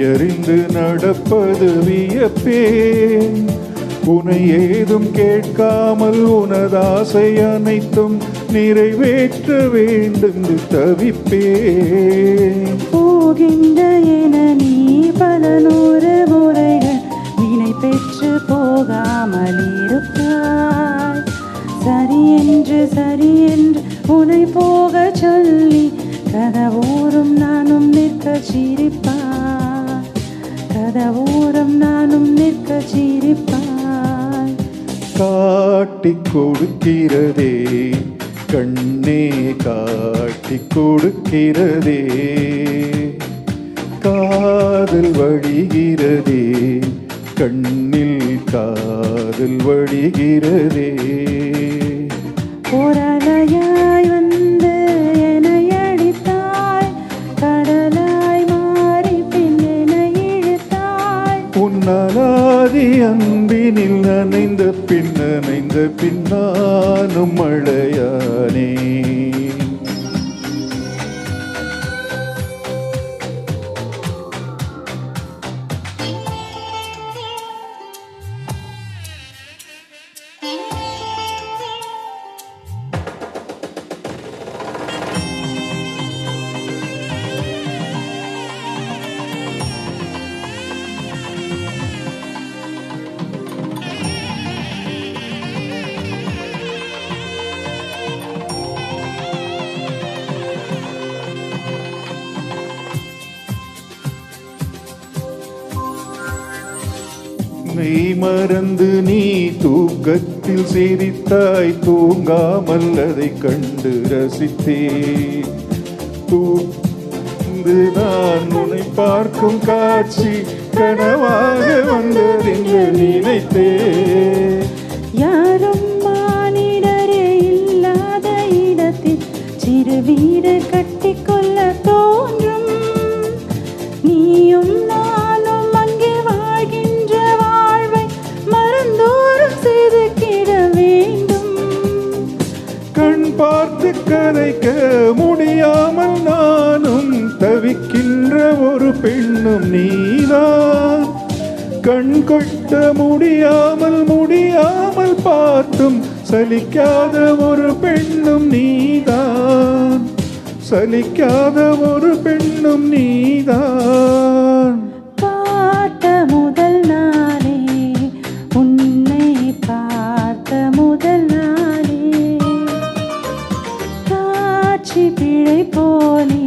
மெய்யறிந்து நடப்பது வியப்பேன். உனை ஏதும் கேட்காமல் உனதாசை அனைத்தும் நிறைவேற்ற வேண்டுமென்று தவிப்பேன். போகின்ற என நீ பல நூறு முறைகள் வினை பெற்று போகாமல் இருப்பாய். சரி என்று உனை போக சொல்லி கதவோரம் நானும் நிற்க சிரிப்பாய். கதவோரம் நானும் நிற்க சிரிப்பாய். காட்டிக் கொடுக்கிறதே கண்ணே, காட்டிக் கொடுக்கிறதே காதல் வழிகிறதே, கண்ணில் காதல் வழிகிறதே. போராளையாய் வந்து என்னை அடித்தாய், கடலாய் மாறி பின் என்னை இழுத்தாய். உன்னலாதி அன்பினில் நனைந்த பின்னானும் மழையானே. மெய் மறந்து நீ தூக்கத்தில் சிரித்தாய், தூங்காமல் அதை கண்டு ரசித்தே. தூங்கு நான் உன்னை பார்க்கும் காட்சி கனவாக வந்ததென்று நினைத்தே. யாரும் மானிடரே இல்லாத இடத்தில் சிறு வீடு கட்டிக்கொள்ள தோன்றும். நீயும் நானும் அங்கே வாழ்கின்ற வாழ்வை மறந்தோறும் செதுக்கிட வேண்டும். கண் பார்த்து கதைக்க முடியாமல் நானும் தவிக்கின்ற ஒரு பெண்ணும் நீதான். கண் கொட்ட முடியாமல் பார்த்தும் சலிக்காத ஒரு பெண்ணும் நீதான். சலிக்காத ஒரு பெண்ணும் நீதான். பார்த்த முதல் நாளே, உன்னை பார்த்த முதல் நாளே, காட்சி பிழை போலே